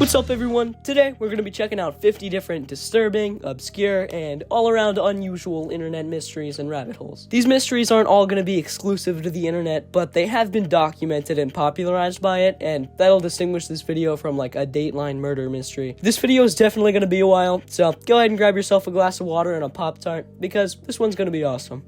What's up everyone? Today we're going to be checking out 50 different disturbing, obscure, and all-around unusual internet mysteries and rabbit holes. These mysteries aren't all going to be exclusive to the internet, but they have been documented and popularized by it, and that'll distinguish this video from like a Dateline murder mystery. This video is definitely going to be a while, so go ahead and grab yourself a glass of water and a Pop-Tart, because this one's going to be awesome.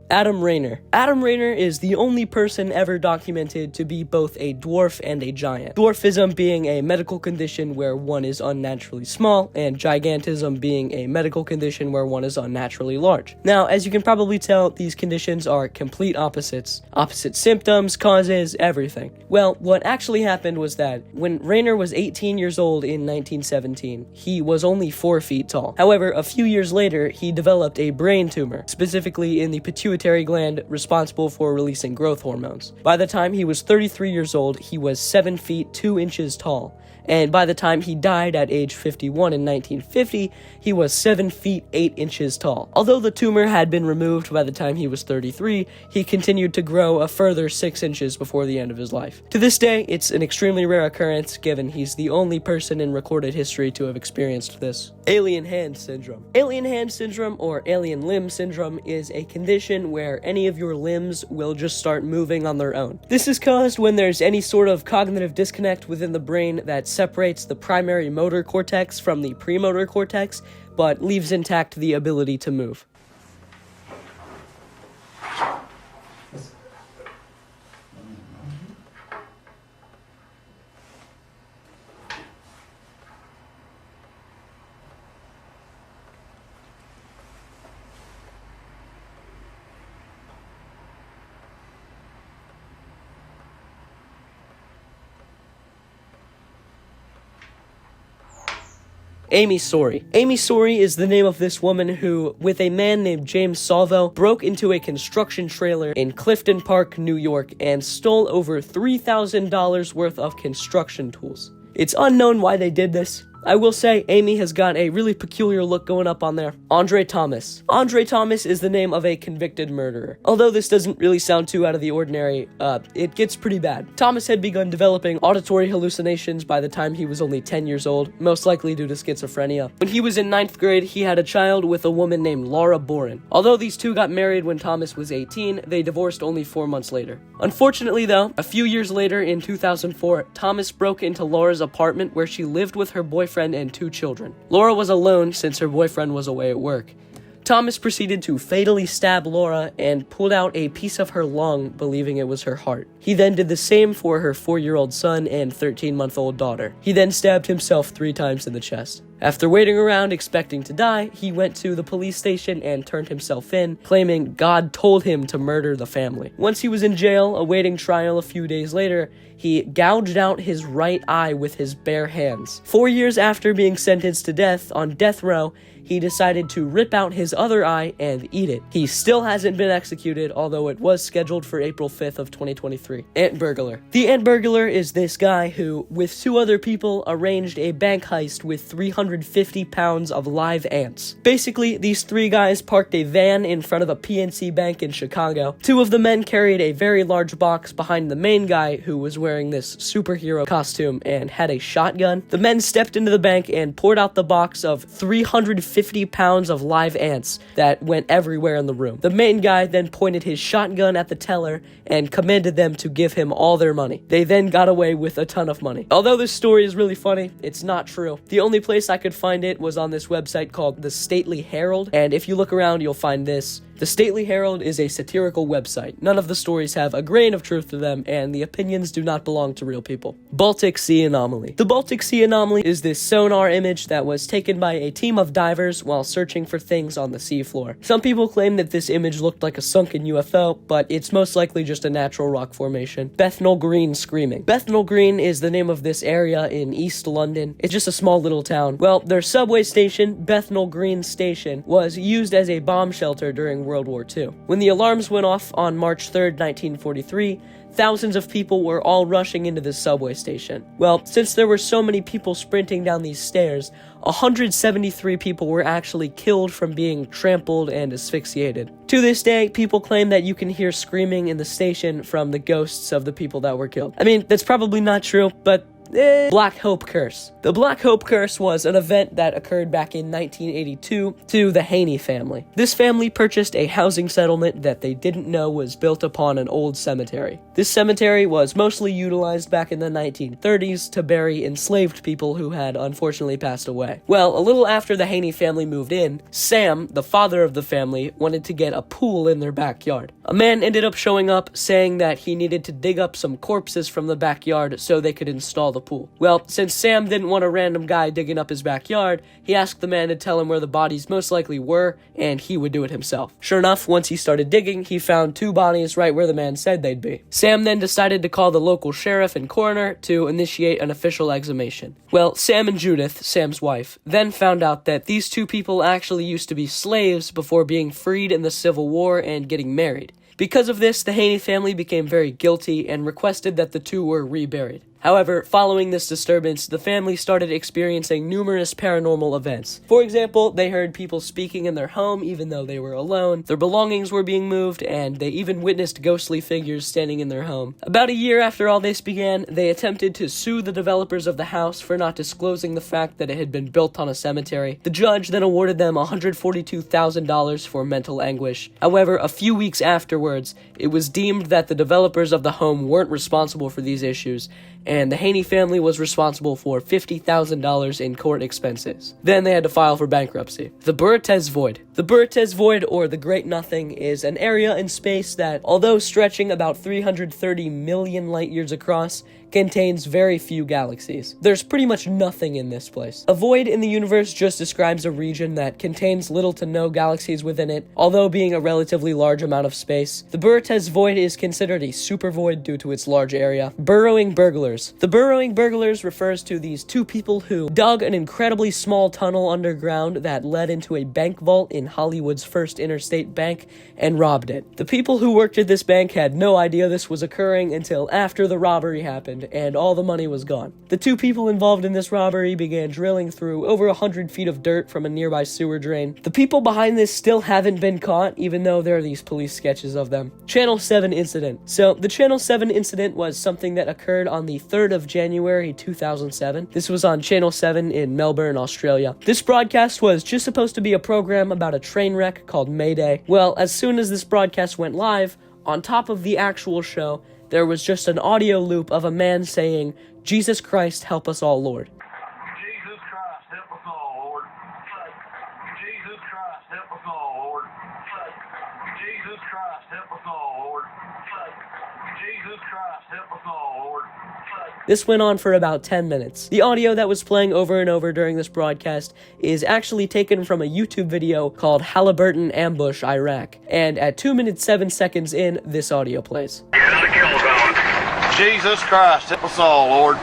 Adam Rayner. Adam Rayner is the only person ever documented to be both a dwarf and a giant. Dwarfism being a medical condition where one is unnaturally small, and gigantism being a medical condition where one is unnaturally large. Now, as you can probably tell, these conditions are complete opposites. Opposite symptoms, causes, everything. Well, what actually happened was that when Rayner was 18 years old in 1917, he was only 4 feet tall. However, a few years later, he developed a brain tumor, specifically in the pituitary gland responsible for releasing growth hormones. By the time he was 33 years old, he was 7 feet 2 inches tall. And by the time he died at age 51 in 1950, he was 7 feet 8 inches tall. Although the tumor had been removed by the time he was 33, he continued to grow a further 6 inches before the end of his life. To this day, it's an extremely rare occurrence, given he's the only person in recorded history to have experienced this. Alien hand syndrome. Alien hand syndrome, or alien limb syndrome, is a condition where any of your limbs will just start moving on their own. This is caused when there's any sort of cognitive disconnect within the brain that separates the primary motor cortex from the premotor cortex, but leaves intact the ability to move. Amy Sori. Amy Sori is the name of this woman who, with a man named James Salvo, broke into a construction trailer in Clifton Park, New York, and stole over $3,000 worth of construction tools. It's unknown why they did this. I will say, Amy has got a really peculiar look going up on there. Andre Thomas. Andre Thomas is the name of a convicted murderer. Although this doesn't really sound too out of the ordinary, it gets pretty bad. Thomas had begun developing auditory hallucinations by the time he was only 10 years old, most likely due to schizophrenia. When he was in 9th grade, he had a child with a woman named Laura Boren. Although these two got married when Thomas was 18, they divorced only 4 months later. Unfortunately though, a few years later in 2004, Thomas broke into Laura's apartment where she lived with her boyfriend and 2 children. Laura was alone since her boyfriend was away at work. Thomas proceeded to fatally stab Laura and pulled out a piece of her lung, believing it was her heart. He then did the same for her 4-year-old son and 13-month-old daughter. He then stabbed himself 3 times in the chest. After waiting around expecting to die, he went to the police station and turned himself in, claiming God told him to murder the family. Once he was in jail, awaiting trial a few days later, he gouged out his right eye with his bare hands. 4 years after being sentenced to death on death row, he decided to rip out his other eye and eat it. He still hasn't been executed, although it was scheduled for April 5th of 2023. Ant Burglar. The Ant Burglar is this guy who, with 2 other people, arranged a bank heist with 350 pounds of live ants. Basically, these 3 guys parked a van in front of a PNC bank in Chicago. 2 of the men carried a very large box behind the main guy, who was wearing this superhero costume and had a shotgun. The men stepped into the bank and poured out the box of 350 pounds of live ants that went everywhere in the room. The main guy then pointed his shotgun at the teller and commanded them to give him all their money. They then got away with a ton of money. Although this story is really funny, it's not true. The only place I could find it was on this website called The Stately Herald, and if you look around, you'll find this. The Stately Herald is a satirical website. None of the stories have a grain of truth to them, and the opinions do not belong to real people. Baltic Sea Anomaly. The Baltic Sea Anomaly is this sonar image that was taken by a team of divers while searching for things on the seafloor. Some people claim that this image looked like a sunken UFO, but it's most likely just a natural rock formation. Bethnal Green Screaming. Bethnal Green is the name of this area in East London. It's just a small little town. Well, their subway station, Bethnal Green Station, was used as a bomb shelter during World War II. When the alarms went off on March 3rd, 1943, thousands of people were all rushing into the subway station. Well, since there were so many people sprinting down these stairs, 173 people were actually killed from being trampled and asphyxiated. To this day, people claim that you can hear screaming in the station from the ghosts of the people that were killed. I mean, that's probably not true, but Black Hope Curse. The Black Hope Curse was an event that occurred back in 1982 to the Haney family. This family purchased a housing settlement that they didn't know was built upon an old cemetery. This cemetery was mostly utilized back in the 1930s to bury enslaved people who had unfortunately passed away. Well, a little after the Haney family moved in, Sam, the father of the family, wanted to get a pool in their backyard. A man ended up showing up saying that he needed to dig up some corpses from the backyard so they could install the pool. Well, since Sam didn't want a random guy digging up his backyard, he asked the man to tell him where the bodies most likely were, and he would do it himself. Sure enough, once he started digging, he found 2 bodies right where the man said they'd be. Sam then decided to call the local sheriff and coroner to initiate an official exhumation. Well, Sam and Judith, Sam's wife, then found out that these 2 people actually used to be slaves before being freed in the Civil War and getting married. Because of this, the Haney family became very guilty and requested that the 2 were reburied. However, following this disturbance, the family started experiencing numerous paranormal events. For example, they heard people speaking in their home even though they were alone, their belongings were being moved, and they even witnessed ghostly figures standing in their home. About a year after all this began, they attempted to sue the developers of the house for not disclosing the fact that it had been built on a cemetery. The judge then awarded them $142,000 for mental anguish. However, a few weeks afterwards, it was deemed that the developers of the home weren't responsible for these issues, and the Haney family was responsible for $50,000 in court expenses. Then they had to file for bankruptcy. The Bures Void. The Bures Void, or the Great Nothing, is an area in space that, although stretching about 330 million light years across, contains very few galaxies. There's pretty much nothing in this place. A void in the universe just describes a region that contains little to no galaxies within it, although being a relatively large amount of space. The Bures Void is considered a super void due to its large area. Burrowing Burglars. The Burrowing Burglars refers to these 2 people who dug an incredibly small tunnel underground that led into a bank vault in Hollywood's First Interstate Bank and robbed it. The people who worked at this bank had no idea this was occurring until after the robbery happened, and all the money was gone. The 2 people involved in this robbery began drilling through over 100 feet of dirt from a nearby sewer drain. The people behind this still haven't been caught, even though there are these police sketches of them. Channel 7 Incident. So, the Channel 7 Incident was something that occurred on the 3rd of January 2007. This was on Channel 7 in Melbourne, Australia. This broadcast was just supposed to be a program about a train wreck called Mayday. Well, as soon as this broadcast went live, on top of the actual show, there was just an audio loop of a man saying, "Jesus Christ, help us all, Lord." Jesus Christ, help us all, Lord. Jesus Christ, help us all, Lord. Jesus Christ, help us all, Lord. Jesus Christ, help us all, Lord. This went on for about 10 minutes. The audio that was playing over and over during this broadcast is actually taken from a YouTube video called Halliburton Ambush Iraq, and at 2 minutes 7 seconds in, this audio plays. Jesus Christ, help us all, Lord.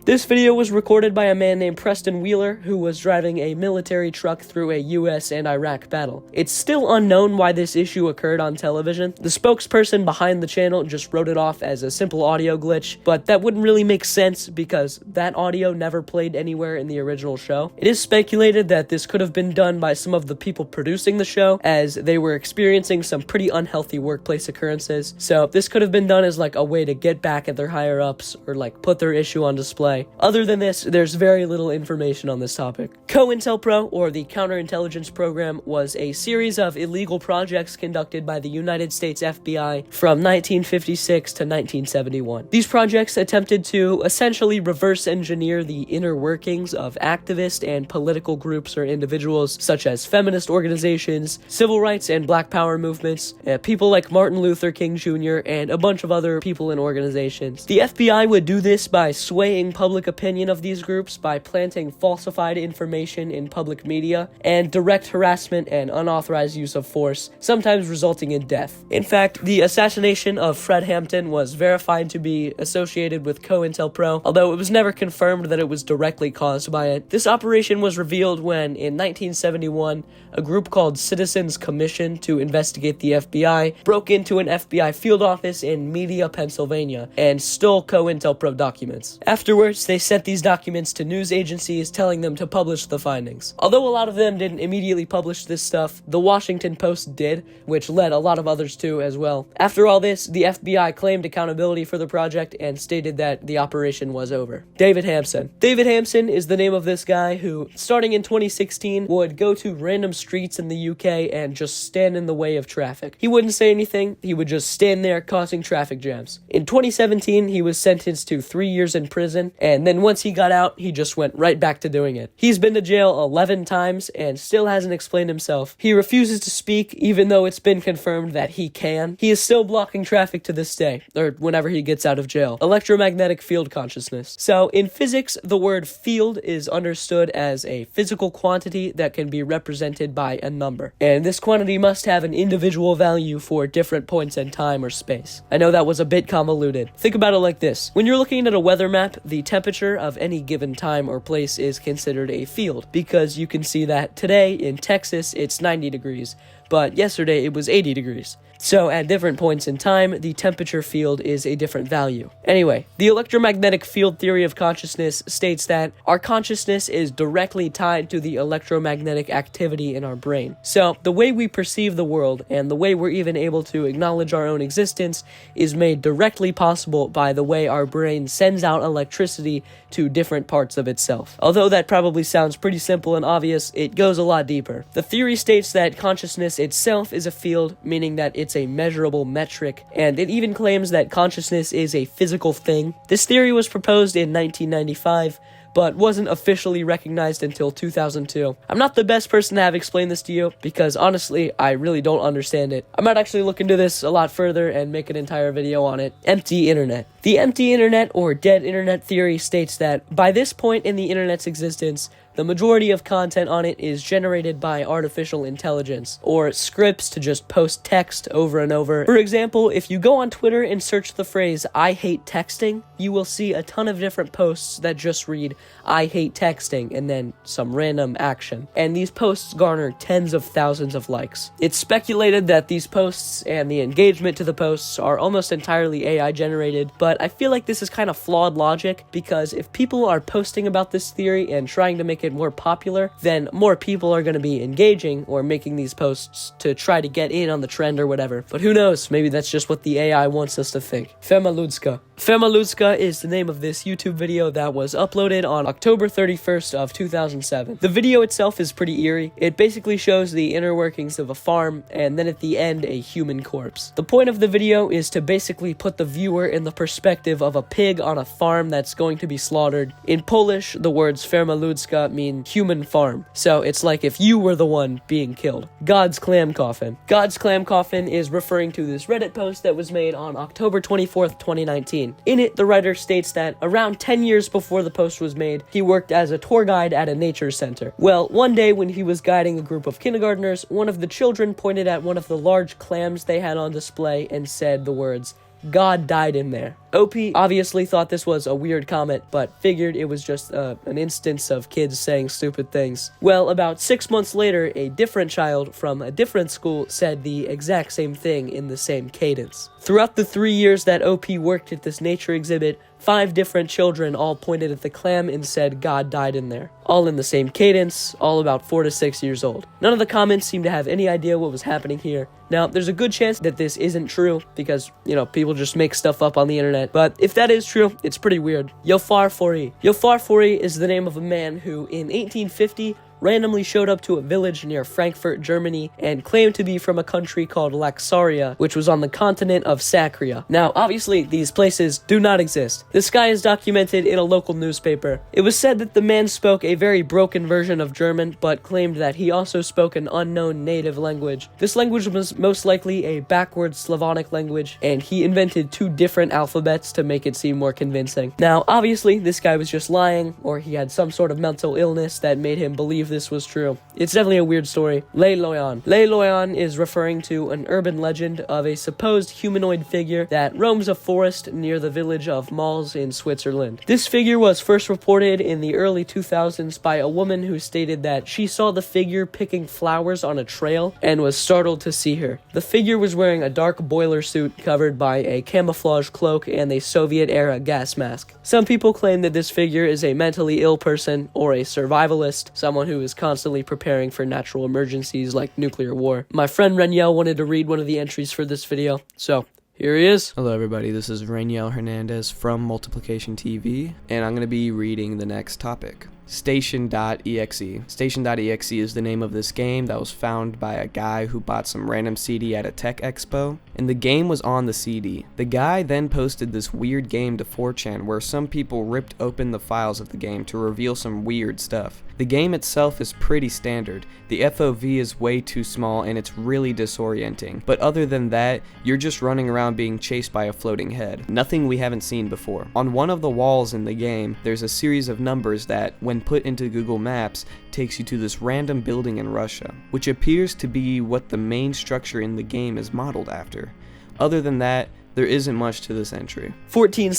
This video was recorded by a man named Preston Wheeler, who was driving a military truck through a US and Iraq battle. It's still unknown why this issue occurred on television. The spokesperson behind the channel just wrote it off as a simple audio glitch, but that wouldn't really make sense because that audio never played anywhere in the original show. It is speculated that this could have been done by some of the people producing the show, as they were experiencing some pretty unhealthy workplace occurrences. So this could have been done as like a way to get back at their higher ups or like put their issue on display. Other than this, there's very little information on this topic. CoInel Pro, or the Counterintelligence Program, was a series of illegal projects conducted by the United States FBI from 1956 to 1971. These projects attempted to essentially reverse engineer the inner workings of activist and political groups or individuals such as feminist organizations, civil rights and black power movements, people like Martin Luther King Jr., and a bunch of other people and organizations. The FBI would do this by swaying public opinion of these groups by planting falsified information in public media and direct harassment and unauthorized use of force, sometimes resulting in death. In fact, the assassination of Fred Hampton was verified to be associated with CoInel Pro, although it was never confirmed that it was directly caused by it. This operation was revealed when, in 1971, a group called Citizens Commission to investigate the FBI broke into an FBI field office in Media, Pennsylvania, and stole CoInel Pro documents. Afterwards, course, they sent these documents to news agencies telling them to publish the findings. Although a lot of them didn't immediately publish this stuff, the Washington Post did, which led a lot of others to as well. After all this, the FBI claimed accountability for the project and stated that the operation was over. David Hamson. David Hamson is the name of this guy who, starting in 2016, would go to random streets in the UK and just stand in the way of traffic. He wouldn't say anything, he would just stand there causing traffic jams. In 2017, he was sentenced to 3 years in prison, and then once he got out, he just went right back to doing it. He's been to jail 11 times and still hasn't explained himself. He refuses to speak, even though it's been confirmed that he can. He is still blocking traffic to this day, or whenever he gets out of jail. Electromagnetic field consciousness. So, in physics, the word field is understood as a physical quantity that can be represented by a number. And this quantity must have an individual value for different points in time or space. I know that was a bit convoluted. Think about it like this. When you're looking at a weather map, the temperature of any given time or place is considered a field, because you can see that today in Texas it's 90 degrees, but yesterday it was 80 degrees. So at different points in time, the temperature field is a different value. Anyway, the electromagnetic field theory of consciousness states that our consciousness is directly tied to the electromagnetic activity in our brain. So the way we perceive the world and the way we're even able to acknowledge our own existence is made directly possible by the way our brain sends out electricity to different parts of itself. Although that probably sounds pretty simple and obvious, it goes a lot deeper. The theory states that consciousness itself is a field, meaning that it's a measurable metric, and it even claims that consciousness is a physical thing. This theory was proposed in 1995, but wasn't officially recognized until 2002. I'm not the best person to have explained this to you, because honestly, I really don't understand it. I might actually look into this a lot further and make an entire video on it. Empty internet. The empty internet, or dead internet theory, states that by this point in the internet's existence, the majority of content on it is generated by artificial intelligence, or scripts to just post text over and over. For example, if you go on Twitter and search the phrase, "I hate texting," you will see a ton of different posts that just read, "I hate texting," and then some random action. And these posts garner tens of thousands of likes. It's speculated that these posts and the engagement to the posts are almost entirely AI generated, but I feel like this is kind of flawed logic, because if people are posting about this theory and trying to make it more popular, then more people are going to be engaging or making these posts to try to get in on the trend or whatever. But who knows, maybe that's just what the AI wants us to think. Femaludska. Femaludska is the name of this YouTube video that was uploaded on October 31st of 2007. The video itself is pretty eerie. It basically shows the inner workings of a farm, and then at the end, a human corpse. The point of the video is to basically put the viewer in the perspective of a pig on a farm that's going to be slaughtered. In Polish, the words Femaludska mean human farm. So it's like if you were the one being killed. God's Clam Coffin. God's Clam Coffin is referring to this Reddit post that was made on October 24th, 2019. In it, the writer states that around 10 years before the post was made, he worked as a tour guide at a nature center. Well, one day when he was guiding a group of kindergartners, one of the children pointed at one of the large clams they had on display and said the words, "God died in there." OP obviously thought this was a weird comment, but figured it was just an instance of kids saying stupid things. Well, about 6 months later, a different child from a different school said the exact same thing in the same cadence. Throughout the 3 years that OP worked at this nature exhibit, 5 different children all pointed at the clam and said God died in there. All in the same cadence, all about 4 to 6 years old. None of the comments seemed to have any idea what was happening here. Now, there's a good chance that this isn't true, because, people just make stuff up on the internet. But if that is true, it's pretty weird. Yar Fori. Yar Fori is the name of a man who, in 1850, randomly showed up to a village near Frankfurt, Germany, and claimed to be from a country called Laxaria, which was on the continent of Sacria. Now, obviously, these places do not exist. This guy is documented in a local newspaper. It was said that the man spoke a very broken version of German, but claimed that he also spoke an unknown native language. This language was most likely a backwards Slavonic language, and he invented 2 different alphabets to make it seem more convincing. Now, obviously, this guy was just lying, or he had some sort of mental illness that made him believe this was true. It's definitely a weird story. Lei Loyan. Lei Loyan is referring to an urban legend of a supposed humanoid figure that roams a forest near the village of Mals in Switzerland. This figure was first reported in the early 2000s by a woman who stated that she saw the figure picking flowers on a trail and was startled to see her. The figure was wearing a dark boiler suit covered by a camouflage cloak and a Soviet-era gas mask. Some people claim that this figure is a mentally ill person or a survivalist, someone who is constantly preparing for natural emergencies like nuclear war. My friend Reniel wanted to read one of the entries for this video, so here he is. Hello everybody, this is Reniel Hernandez from Multiplication TV, and I'm going to be reading the next topic. Station.exe. Station.exe is the name of this game that was found by a guy who bought some random CD at a tech expo, and the game was on the CD. The guy then posted this weird game to 4chan where some people ripped open the files of the game to reveal some weird stuff. The game itself is pretty standard. The FOV is way too small and it's really disorienting, but other than that, you're just running around being chased by a floating head. Nothing we haven't seen before. On one of the walls in the game, there's a series of numbers that, when put into Google Maps, takes you to this random building in Russia, which appears to be what the main structure in the game is modeled after. Other than that, there isn't much to this entry. 14/?.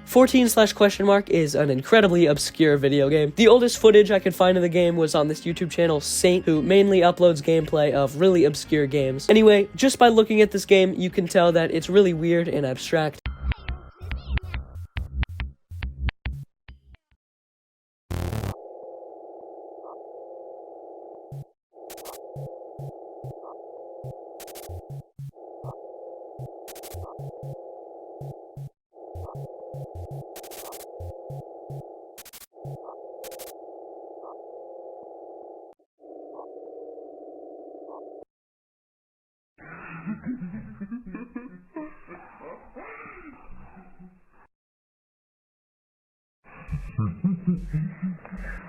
14/? Is an incredibly obscure video game. The oldest footage I could find of the game was on this YouTube channel, Saint, who mainly uploads gameplay of really obscure games. Anyway, just by looking at this game, you can tell that it's really weird and abstract.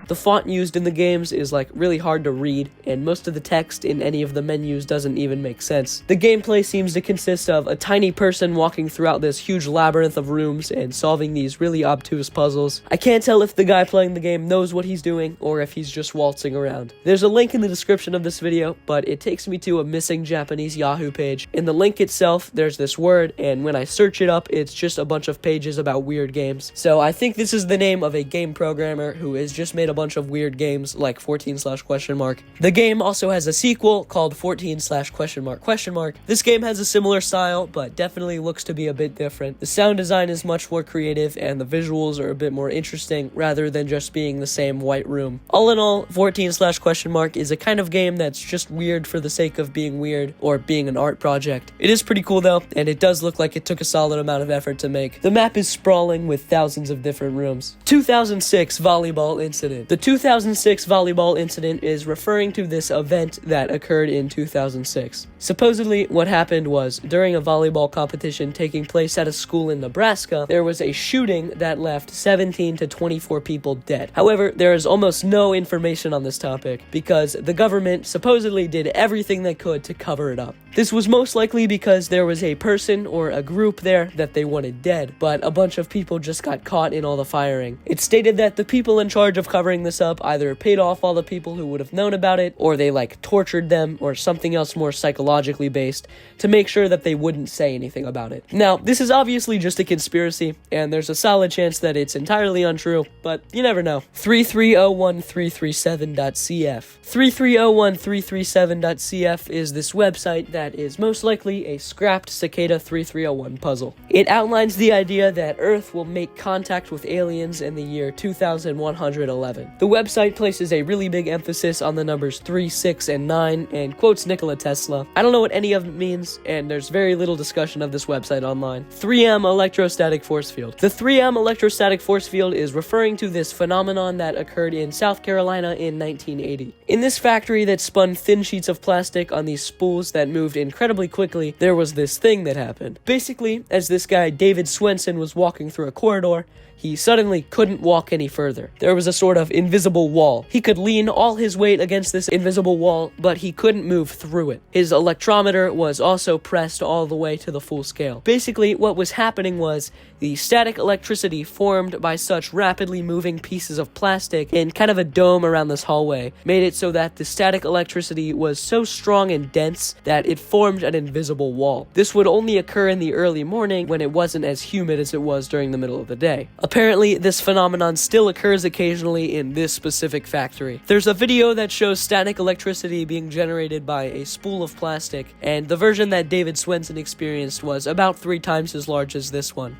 The font used in the games is like really hard to read, and most of the text in any of the menus doesn't even make sense. The gameplay seems to consist of a tiny person walking throughout this huge labyrinth of rooms and solving these really obtuse puzzles. I can't tell if the guy playing the game knows what he's doing or if he's just waltzing around. There's a link in the description of this video, but it takes me to a missing Japanese Yahoo page. In the link itself, there's this word, and when I search it up, it's just a bunch of pages about weird games. So I think this is the name of a game programmer who has just made a bunch of weird games like 14/?. The game also has a sequel called 14/??. This game has a similar style, but definitely looks to be a bit different. The sound design is much more creative, and the visuals are a bit more interesting rather than just being the same white room. All in all, 14/?? is a kind of game that's just weird for the sake of being weird, or being an art project. It is pretty cool though, and it does look like it took a solid amount of effort to make. The map is sprawling with thousands of different rooms. 2006 Volleyball Incident. The 2006 Volleyball Incident is referring to this event that occurred in 2006. Supposedly, what happened was, during a volleyball competition taking place at a school in Nebraska, there was a shooting that left 17 to 24 people dead. However, there is almost no information on this topic, because the government supposedly did everything they could to cover it up. This was most likely because there was a person or a group there that they wanted dead, but a bunch of people just got caught in all the firing. It's stated that the people in charge of covering this up either paid off all the people who would have known about it, or they tortured them, or something else more psychologically based to make sure that they wouldn't say anything about it. Now, this is obviously just a conspiracy, and there's a solid chance that it's entirely untrue, but you never know. 3301337.cf. 3301337.cf is this website that is most likely a scrapped Cicada 3301 puzzle. It outlines the idea that Earth will make contact with aliens in the year 2111. The website places a really big emphasis on the numbers 3, 6, and 9, and quotes Nikola Tesla. I don't know what any of it means, and there's very little discussion of this website online. 3M electrostatic force field. The 3M electrostatic force field is referring to this phenomenon that occurred in South Carolina in 1980. In this factory that spun thin sheets of plastic on these spools that moved incredibly quickly, there was this thing that happened. Basically, as this guy David Swenson was walking through a corridor, he suddenly couldn't walk any further. There was a sort of invisible wall. He could lean all his weight against this invisible wall, but he couldn't move through it. His electrometer was also pressed all the way to the full scale. Basically, what was happening was The static electricity formed by such rapidly moving pieces of plastic in kind of a dome around this hallway made it so that the static electricity was so strong and dense that it formed an invisible wall. This would only occur in the early morning when it wasn't as humid as it was during the middle of the day. Apparently, this phenomenon still occurs occasionally in this specific factory. There's a video that shows static electricity being generated by a spool of plastic, and the version that David Swenson experienced was about 3 times as large as this one.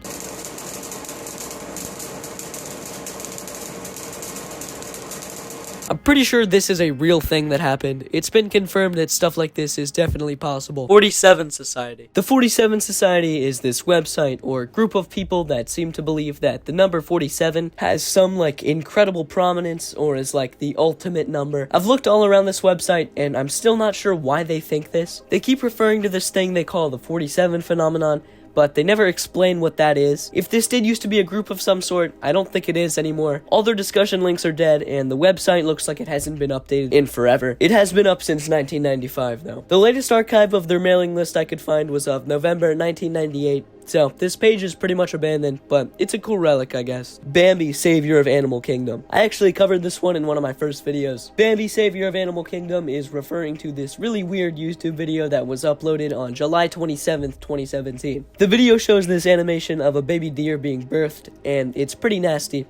I'm pretty sure this is a real thing that happened. It's been confirmed that stuff like this is definitely possible. 47 Society. The 47 Society is this website or group of people that seem to believe that the number 47 has some like incredible prominence or is like the ultimate number. I've looked all around this website and I'm still not sure why they think this. They keep referring to this thing they call the 47 phenomenon, but they never explain what that is. If this did used to be a group of some sort, I don't think it is anymore. All their discussion links are dead, and the website looks like it hasn't been updated in forever. It has been up since 1995, though. The latest archive of their mailing list I could find was of November 1998, so this page is pretty much abandoned, but it's a cool relic, I guess. Bambi, Savior of Animal Kingdom. I actually covered this one in one of my first videos. Bambi, Savior of Animal Kingdom is referring to this really weird YouTube video that was uploaded on July 27th, 2017. The video shows this animation of a baby deer being birthed, and it's pretty nasty.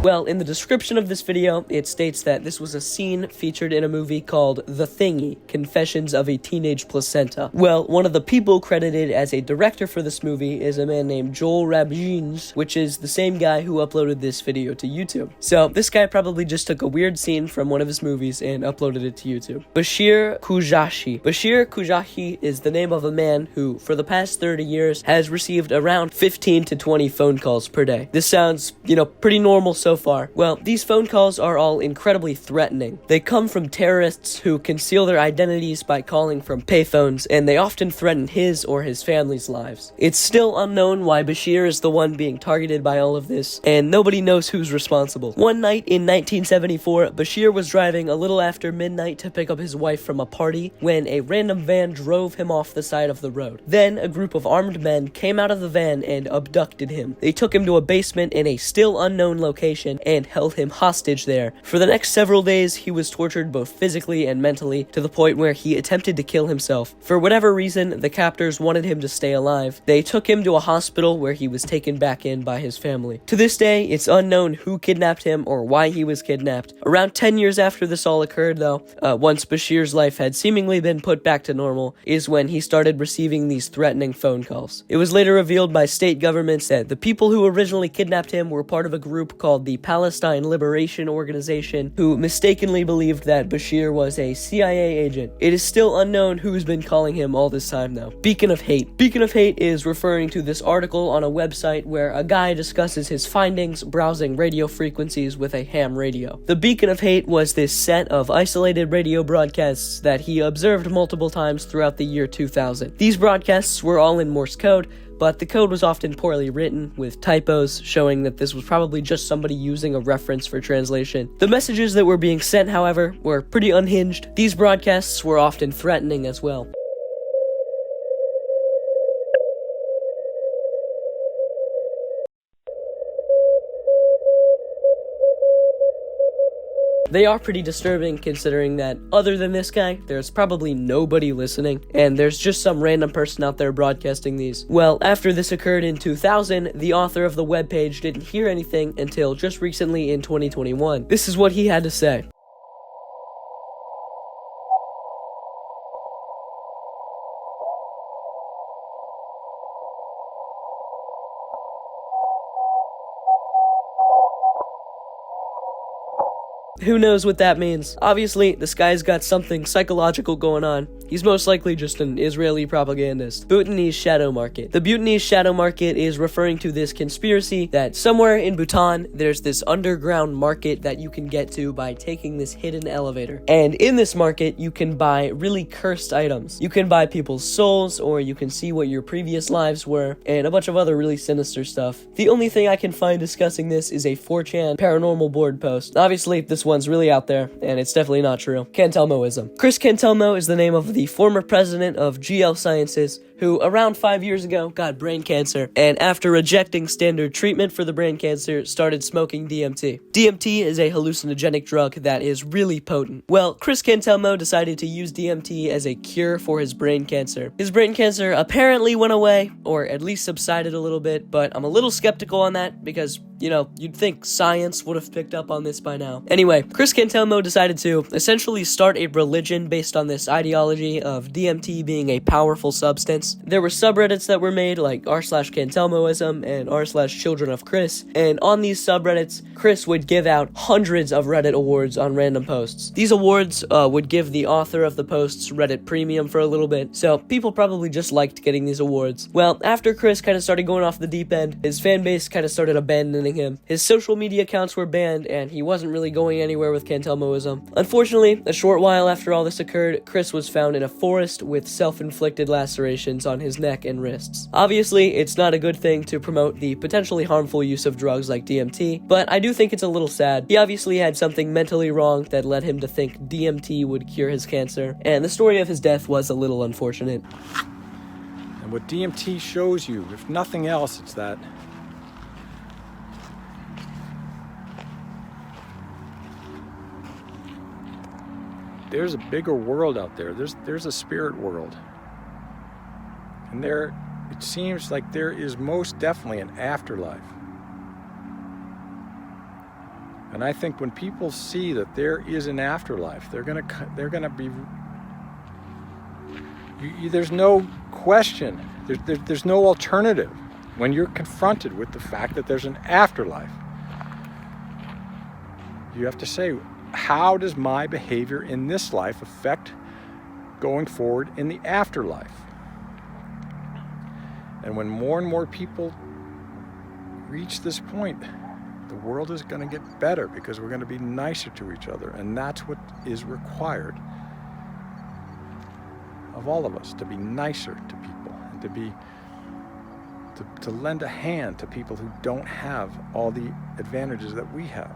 Well, in the description of this video, it states that this was a scene featured in a movie called The Thingy, Confessions of a Teenage Placenta. Well, one of the people credited as a director for this movie is a man named Joel Rabjins, which is the same guy who uploaded this video to YouTube. So, this guy probably just took a weird scene from one of his movies and uploaded it to YouTube. Bashir Kashi. Bashir Kashi is the name of a man who, for the past 30 years, has received around 15 to 20 phone calls per day. This sounds, pretty normal so far. Well, these phone calls are all incredibly threatening. They come from terrorists who conceal their identities by calling from payphones, and they often threaten his or his family's lives. It's still unknown why Bashir is the one being targeted by all of this, and nobody knows who's responsible. One night in 1974, Bashir was driving a little after midnight to pick up his wife from a party when a random van drove him off the side of the road. Then, a group of armed men came out of the van and abducted him. They took him to a basement in a still unknown location and held him hostage there. For the next several days, he was tortured both physically and mentally to the point where he attempted to kill himself. For whatever reason, the captors wanted him to stay alive. They took him to a hospital where he was taken back in by his family. To this day, it's unknown who kidnapped him or why he was kidnapped. Around 10 years after this all occurred, though, once Bashir's life had seemingly been put back to normal, is when he started receiving these threatening phone calls. It was later revealed by state governments that the people who originally kidnapped him were part of a group called the Palestine Liberation Organization, who mistakenly believed that Bashir was a CIA agent. It is still unknown who's been calling him all this time, though. Beacon of Hate. Beacon of Hate is referring to this article on a website where a guy discusses his findings browsing radio frequencies with a ham radio. The Beacon of Hate was this set of isolated radio broadcasts that he observed multiple times throughout the year 2000. These broadcasts were all in Morse code, but the code was often poorly written, with typos showing that this was probably just somebody using a reference for translation. The messages that were being sent, however, were pretty unhinged. These broadcasts were often threatening as well. They are pretty disturbing considering that, other than this guy, there's probably nobody listening, and there's just some random person out there broadcasting these. Well, after this occurred in 2000, the author of the webpage didn't hear anything until just recently in 2021. This is what he had to say. Who knows what that means? Obviously, this guy's got something psychological going on. He's most likely just an Israeli propagandist. Bhutanese shadow market. The Bhutanese shadow market is referring to this conspiracy that somewhere in Bhutan, there's this underground market that you can get to by taking this hidden elevator. And in this market, you can buy really cursed items. You can buy people's souls, or you can see what your previous lives were, and a bunch of other really sinister stuff. The only thing I can find discussing this is a 4chan paranormal board post. Obviously, this one's really out there, and it's definitely not true. Cantelmoism. Chris Cantelmo is the name of the former president of GL Sciences, who around 5 years ago got brain cancer, and after rejecting standard treatment for the brain cancer, started smoking DMT. DMT is a hallucinogenic drug that is really potent. Well, Chris Cantelmo decided to use DMT as a cure for his brain cancer. His brain cancer apparently went away, or at least subsided a little bit, but I'm a little skeptical on that because, you know, you'd think science would have picked up on this by now. Anyway, Chris Cantelmo decided to essentially start a religion based on this ideology of DMT being a powerful substance. There were subreddits that were made, like r/Cantelmoism and r/Children of Chris, and on these subreddits, Chris would give out hundreds of Reddit awards on random posts. These awards would give the author of the posts Reddit premium for a little bit, so people probably just liked getting these awards. Well, after Chris kind of started going off the deep end, his fan base kind of started abandoning him. His social media accounts were banned, and he wasn't really going anywhere with Cantelmoism. Unfortunately, a short while after all this occurred, Chris was found in a forest with self-inflicted lacerations on his neck and wrists. Obviously, it's not a good thing to promote the potentially harmful use of drugs like DMT, but I do think it's a little sad. He obviously had something mentally wrong that led him to think DMT would cure his cancer, and the story of his death was a little unfortunate. And what DMT shows you, if nothing else, it's that there's a bigger world out there. There's a spirit world. And there, it seems like there is most definitely an afterlife. And I think when people see that there is an afterlife, they're gonna be. There's no question. There's no alternative when you're confronted with the fact that there's an afterlife. You have to say, how does my behavior in this life affect going forward in the afterlife? And when more and more people reach this point, the world is going to get better because we're going to be nicer to each other. And that's what is required of all of us, to be nicer to people and to lend a hand to people who don't have all the advantages that we have.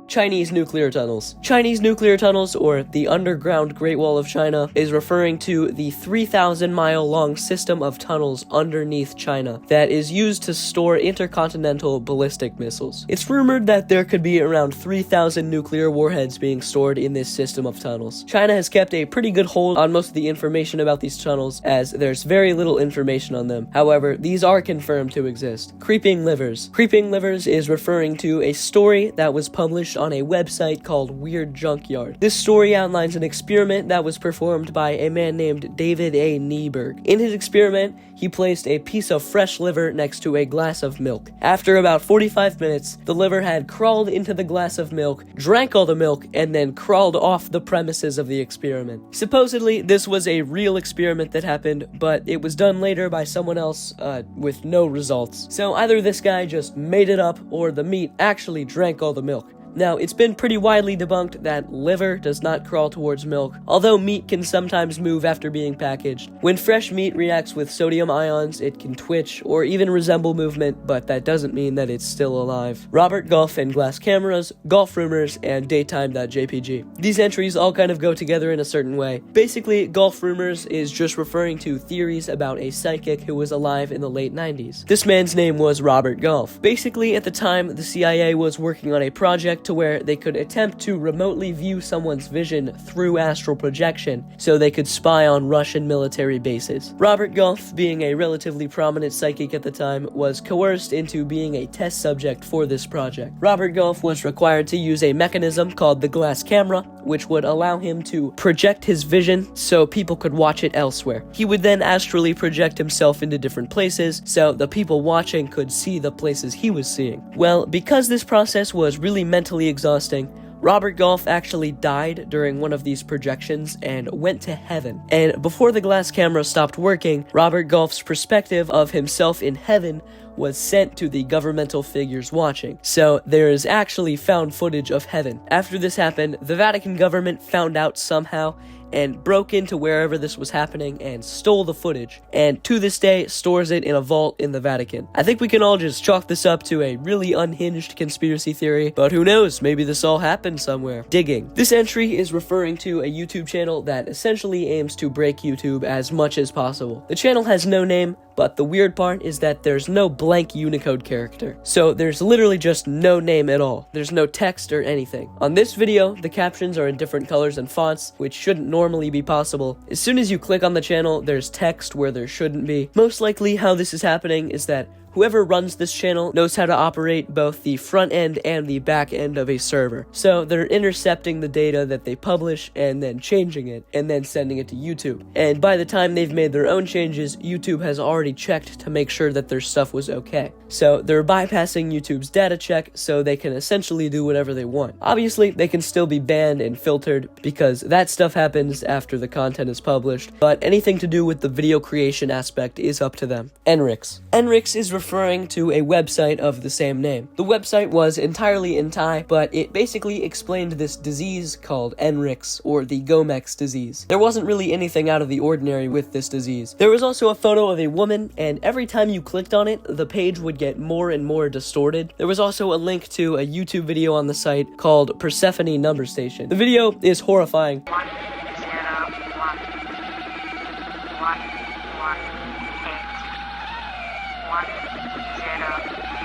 Chinese nuclear tunnels. Chinese nuclear tunnels, or the underground Great Wall of China, is referring to the 3,000-mile-long system of tunnels underneath China that is used to store intercontinental ballistic missiles. It's rumored that there could be around 3,000 nuclear warheads being stored in this system of tunnels. China has kept a pretty good hold on most of the information about these tunnels, as there's very little information on them. However, these are confirmed to exist. Creeping livers. Creeping livers is referring to a story that was published on a website called Weird Junkyard. This story outlines an experiment that was performed by a man named David A. Nieberg. In his experiment, he placed a piece of fresh liver next to a glass of milk. After about 45 minutes, the liver had crawled into the glass of milk, drank all the milk, and then crawled off the premises of the experiment. Supposedly, this was a real experiment that happened, but it was done later by someone else with no results. So either this guy just made it up, or the meat actually drank all the milk. Now, it's been pretty widely debunked that liver does not crawl towards milk, although meat can sometimes move after being packaged. When fresh meat reacts with sodium ions, it can twitch or even resemble movement, but that doesn't mean that it's still alive. Robert Golf and Glass Cameras, Golf Rumors, and Daytime.jpg. These entries all kind of go together in a certain way. Basically, Golf Rumors is just referring to theories about a psychic who was alive in the late 90s. This man's name was Robert Golf. Basically, at the time, the CIA was working on a project to where they could attempt to remotely view someone's vision through astral projection so they could spy on Russian military bases. Robert Golf, being a relatively prominent psychic at the time, was coerced into being a test subject for this project. Robert Golf was required to use a mechanism called the glass camera, which would allow him to project his vision so people could watch it elsewhere. He would then astrally project himself into different places so the people watching could see the places he was seeing. Well, because this process was really mentally exhausting, Robert Golf actually died during one of these projections and went to heaven. And before the glass camera stopped working, Robert Golf's perspective of himself in heaven was sent to the governmental figures watching. So there is actually found footage of heaven. After this happened, the Vatican government found out somehow and broke into wherever this was happening and stole the footage, and to this day stores it in a vault in the Vatican. I think we can all just chalk this up to a really unhinged conspiracy theory, but who knows, maybe this all happened somewhere. Digging. This entry is referring to a YouTube channel that essentially aims to break YouTube as much as possible. The channel has no name, but the weird part is that there's no blank Unicode character. So there's literally just no name at all. There's no text or anything. On this video, the captions are in different colors and fonts, which shouldn't normally be possible. As soon as you click on the channel, there's text where there shouldn't be. Most likely how this is happening is that whoever runs this channel knows how to operate both the front end and the back end of a server. So they're intercepting the data that they publish and then changing it and then sending it to YouTube. And by the time they've made their own changes, YouTube has already checked to make sure that their stuff was okay. So they're bypassing YouTube's data check so they can essentially do whatever they want. Obviously, they can still be banned and filtered because that stuff happens after the content is published, but anything to do with the video creation aspect is up to them. Enrix. Enrix is referring to a website of the same name. The website was entirely in Thai, but it basically explained this disease called Enrix, or the Gomex disease. There wasn't really anything out of the ordinary with this disease. There was also a photo of a woman, and every time you clicked on it, the page would get more and more distorted. There was also a link to a YouTube video on the site called Persephone Number Station. The video is horrifying. 1 0 1 1 1 8 1 0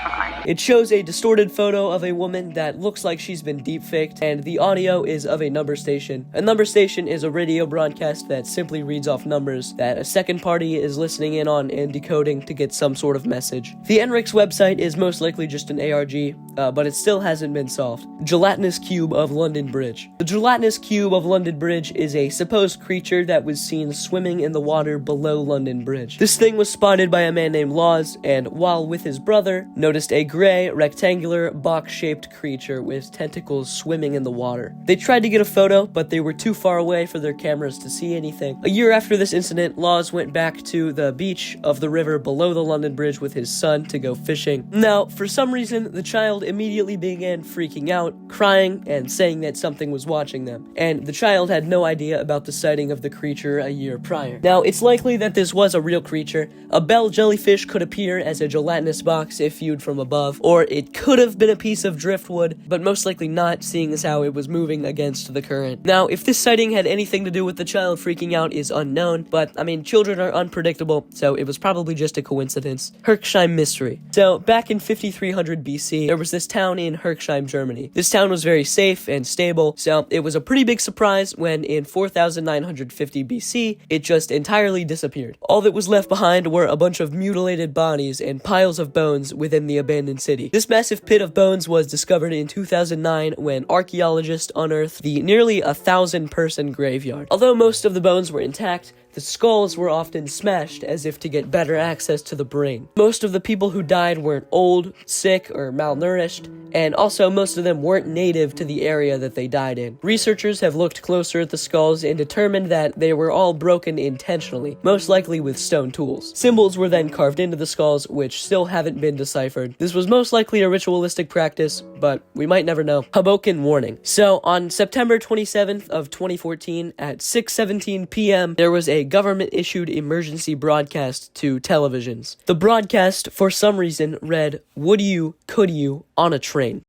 5. It shows a distorted photo of a woman that looks like she's been deepfaked, and the audio is of a number station. A number station is a radio broadcast that simply reads off numbers that a second party is listening in on and decoding to get some sort of message. The Enrix website is most likely just an ARG, but it still hasn't been solved. Gelatinous Cube of London Bridge. The Gelatinous Cube of London Bridge is a supposed creature that was seen swimming in the water below London Bridge. This thing was spotted by a man named Laws, and while with his brother, noticed a gray, rectangular, box-shaped creature with tentacles swimming in the water. They tried to get a photo, but they were too far away for their cameras to see anything. A year after this incident, Laws went back to the beach of the river below the London Bridge with his son to go fishing. Now, for some reason, the child immediately began freaking out, crying, and saying that something was watching them. And the child had no idea about the sighting of the creature a year prior. Now, it's likely that this was a real creature. A bell jellyfish could appear as a gelatinous box if viewed from above, or it could have been a piece of driftwood, but most likely not, seeing as how it was moving against the current. Now, if this sighting had anything to do with the child freaking out is unknown, but, I mean, children are unpredictable, so it was probably just a coincidence. Herkim Mystery. So, back in 5300 BC, there was this town in Herkim, Germany. This town was very safe and stable, so it was a pretty big surprise when in 4950 BC, it just entirely disappeared. All that was left behind were a bunch of mutilated bodies and piles of bones within the abandoned city. This massive pit of bones was discovered in 2009 when archaeologists unearthed the nearly 1,000-person graveyard. Although most of the bones were intact, the skulls were often smashed as if to get better access to the brain. Most of the people who died weren't old, sick, or malnourished, and also most of them weren't native to the area that they died in. Researchers have looked closer at the skulls and determined that they were all broken intentionally, most likely with stone tools. Symbols were then carved into the skulls, which still haven't been deciphered. This was most likely a ritualistic practice, but we might never know. Koken Warning. So, on September 27th of 2014 at 6:17 p.m., there was a government-issued emergency broadcast to televisions. The broadcast, for some reason, read, "Would you, could you, on a train."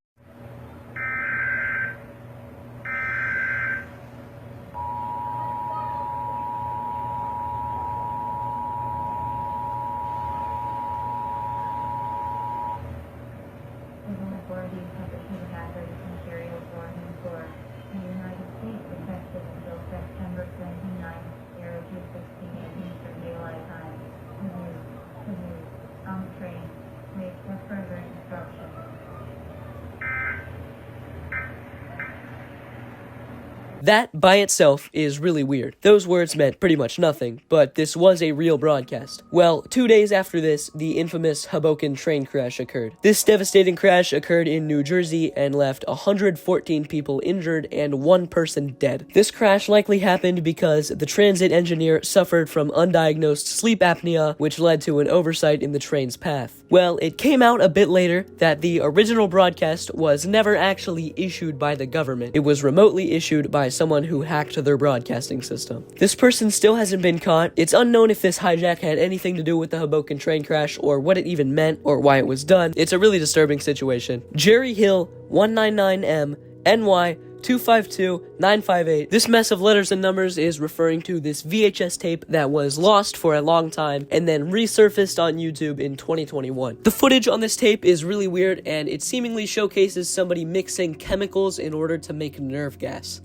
That, by itself, is really weird. Those words meant pretty much nothing, but this was a real broadcast. Well, 2 days after this, the infamous Hoboken train crash occurred. This devastating crash occurred in New Jersey and left 114 people injured and 1 person dead. This crash likely happened because the transit engineer suffered from undiagnosed sleep apnea, which led to an oversight in the train's path. Well, it came out a bit later that the original broadcast was never actually issued by the government. It was remotely issued by someone who hacked their broadcasting system. This person still hasn't been caught. It's unknown if this hijack had anything to do with the Hoboken train crash or what it even meant or why it was done. It's a really disturbing situation. Jerry Hill 199M NY 252-958. This mess of letters and numbers is referring to this VHS tape that was lost for a long time and then resurfaced on YouTube in 2021. The footage on this tape is really weird, and it seemingly showcases somebody mixing chemicals in order to make nerve gas.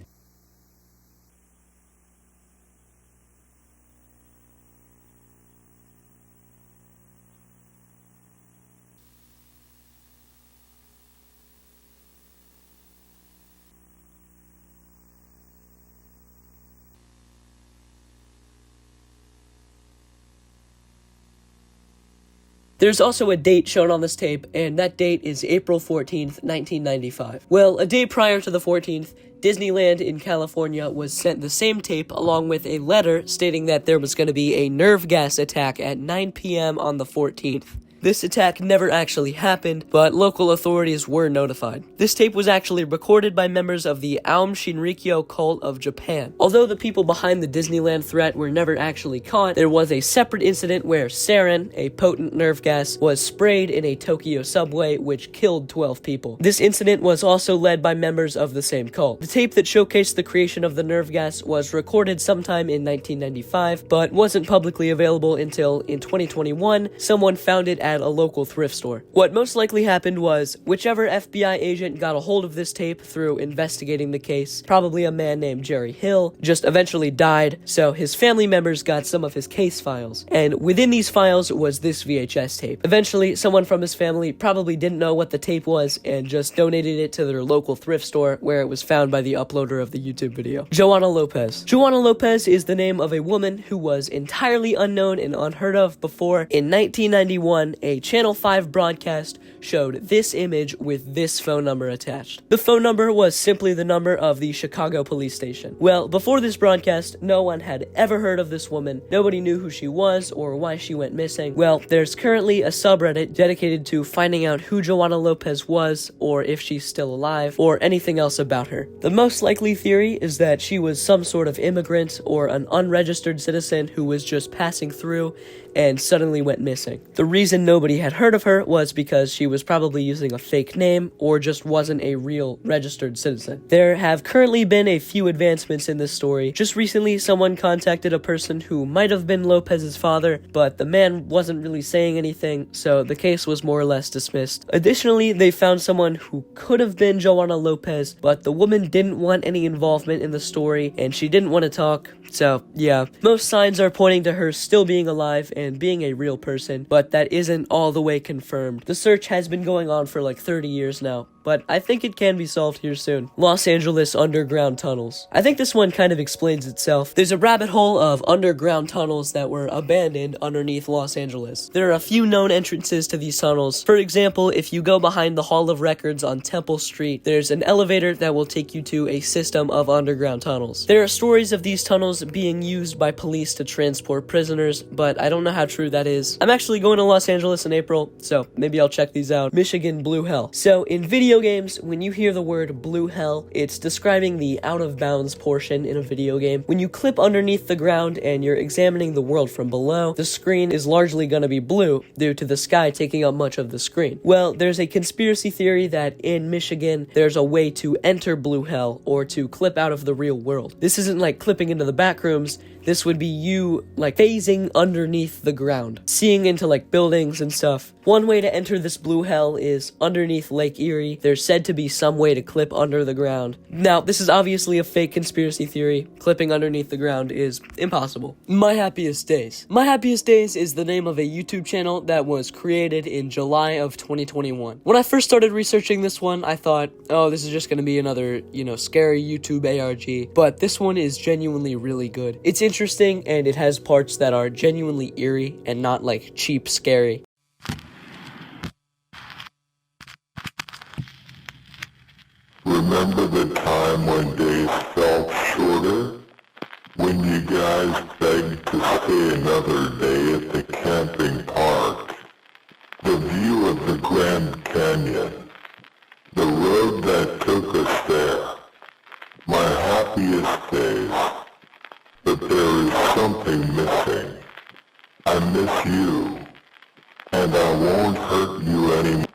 There's also a date shown on this tape, and that date is April 14th, 1995. Well, a day prior to the 14th, Disneyland in California was sent the same tape along with a letter stating that there was going to be a nerve gas attack at 9 p.m. on the 14th. This attack never actually happened, but local authorities were notified. This tape was actually recorded by members of the Aum Shinrikyo cult of Japan. Although the people behind the Disneyland threat were never actually caught, there was a separate incident where sarin, a potent nerve gas, was sprayed in a Tokyo subway, which killed 12 people. This incident was also led by members of the same cult. The tape that showcased the creation of the nerve gas was recorded sometime in 1995, but wasn't publicly available until, in 2021, someone found it at a local thrift store. What most likely happened was, whichever FBI agent got a hold of this tape through investigating the case, probably a man named Jerry Hill, just eventually died, so his family members got some of his case files. And within these files was this VHS tape. Eventually, someone from his family probably didn't know what the tape was and just donated it to their local thrift store, where it was found by the uploader of the YouTube video. Joanna Lopez. Joanna Lopez is the name of a woman who was entirely unknown and unheard of before. In 1991, a Channel 5 broadcast showed this image with this phone number attached. The phone number was simply the number of the Chicago police station. Well, before this broadcast, no one had ever heard of this woman. Nobody knew who she was or why she went missing. Well, there's currently a subreddit dedicated to finding out who Joanna Lopez was, or if she's still alive, or anything else about her. The most likely theory is that she was some sort of immigrant or an unregistered citizen who was just passing through and suddenly went missing. The reason nobody had heard of her was because she was probably using a fake name or just wasn't a real registered citizen. There have currently been a few advancements in this story. Just recently, someone contacted a person who might have been Lopez's father, but the man wasn't really saying anything, so the case was more or less dismissed. Additionally, they found someone who could have been Joanna Lopez, but the woman didn't want any involvement in the story, and she didn't want to talk. So, yeah, most signs are pointing to her still being alive and being a real person, but that isn't all the way confirmed. The search has been going on for like 30 years now, but I think it can be solved here soon. Los Angeles underground tunnels. I think this one kind of explains itself. There's a rabbit hole of underground tunnels that were abandoned underneath Los Angeles. There are a few known entrances to these tunnels. For example, if you go behind the Hall of Records on Temple Street, there's an elevator that will take you to a system of underground tunnels. There are stories of these tunnels being used by police to transport prisoners, but I don't know how true that is. I'm actually going to Los Angeles in April, so maybe I'll check these out. Michigan Blue Hell. So in video games, when you hear the word blue hell, it's describing the out of bounds portion in a video game. When you clip underneath the ground and you're examining the world from below, the screen is largely going to be blue due to the sky taking up much of the screen. Well, there's a conspiracy theory that in Michigan, there's a way to enter blue hell or to clip out of the real world. This isn't like clipping into the backrooms. This would be you, like, phasing underneath the ground, seeing into, like, buildings things and stuff. One way to enter this blue hell is underneath Lake Erie. There's said to be some way to clip under the ground. Now, this is obviously a fake conspiracy theory. Clipping underneath the ground is impossible. My Happiest Days. My Happiest Days is the name of a YouTube channel that was created in July of 2021. When I first started researching this one, I thought, oh, this is just gonna be another, scary YouTube ARG. But this one is genuinely really good. It's interesting, and it has parts that are genuinely eerie and not like cheap scary. Remember the time when days felt shorter? When you guys begged to stay another day at the camping park? The view of the Grand Canyon. The road that took us there. My happiest days. But there is something missing. I miss you. And I won't hurt you anymore.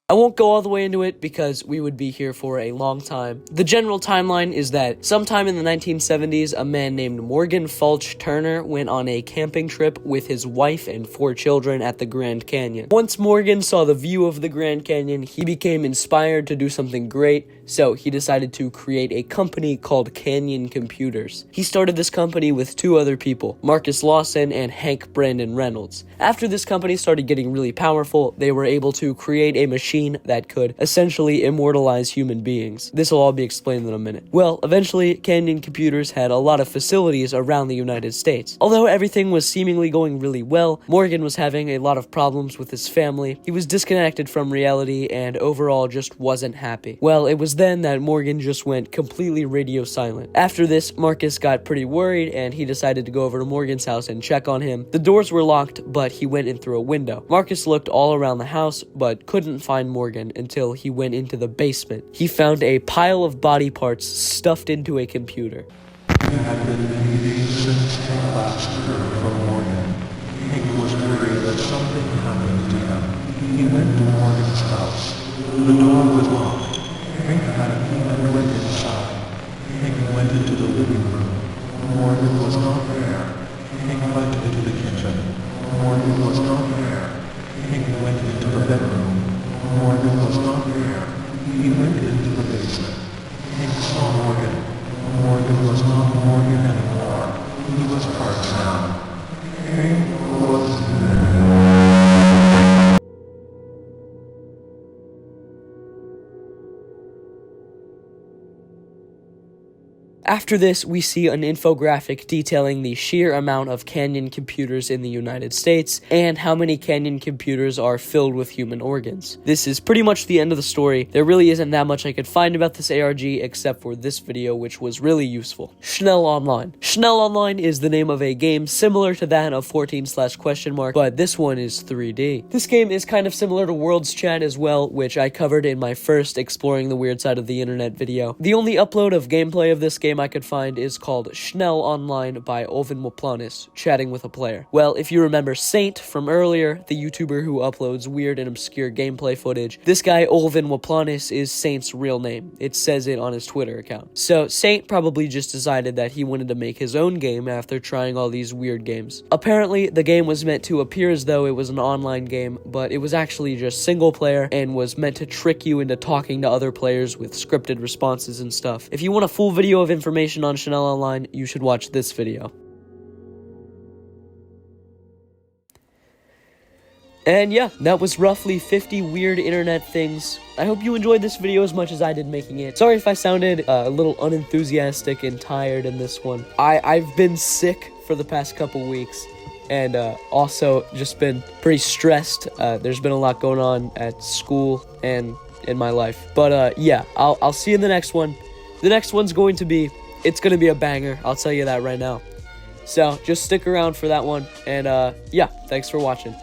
I won't go all the way into it because we would be here for a long time. The general timeline is that sometime in the 1970s, a man named Morgan Fulch Turner went on a camping trip with his wife and 4 children at the Grand Canyon. Once Morgan saw the view of the Grand Canyon, he became inspired to do something great, so he decided to create a company called Canyon Computers. He started this company with 2 other people, Marcus Lawson and Hank Brandon Reynolds. After this company started getting really powerful, they were able to create a machine that could essentially immortalize human beings. This will all be explained in a minute. Well, eventually, Canyon Computers had a lot of facilities around the United States. Although everything was seemingly going really well, Morgan was having a lot of problems with his family. He was disconnected from reality and overall just wasn't happy. Well, it was then that Morgan just went completely radio silent. After this, Marcus got pretty worried and he decided to go over to Morgan's house and check on him. The doors were locked, but he went in through a window. Marcus looked all around the house, but couldn't find Morgan until he went into the basement. He found a pile of body parts stuffed into a computer. It had been many days since the last heard from Morgan. Hank was worried that something happened to him. He went to Morgan's house. The door was locked. Hank had a key and went inside. Hank went into the living room. Morgan was not there. Hank went into the kitchen. Morgan was not there. Hank went into the bedroom. Morgan was not there. He went into the basement. Hank saw Morgan. Morgan was not Morgan anymore. He was hurt now. Hank was there. After this, we see an infographic detailing the sheer amount of Canyon computers in the United States and how many Canyon computers are filled with human organs. This is pretty much the end of the story. There really isn't that much I could find about this ARG except for this video, which was really useful. Schnell Online. Schnell Online is the name of a game similar to that of 14/?, but this one is 3D. This game is kind of similar to World's Chat as well, which I covered in my first Exploring the Weird Side of the Internet video. The only upload of gameplay of this game I could find is called Schnell Online by Olven Waplanis, chatting with a player. Well, if you remember Saint from earlier, the YouTuber who uploads weird and obscure gameplay footage, this guy Olven Waplanis is Saint's real name. It says it on his Twitter account. So Saint probably just decided that he wanted to make his own game after trying all these weird games. Apparently, the game was meant to appear as though it was an online game, but it was actually just single player and was meant to trick you into talking to other players with scripted responses and stuff. If you want a full video of information on Schnell Online, you should watch this video. And yeah, that was roughly 50 weird internet things. I hope you enjoyed this video as much as I did making it. Sorry if I sounded a little unenthusiastic and tired in this one. I've been sick for the past couple weeks. And also just been pretty stressed. There's been a lot going on at school and in my life. But yeah, I'll see you in the next one. The next one's going to be, it's going to be a banger. I'll tell you that right now. So just stick around for that one. And yeah, thanks for watching.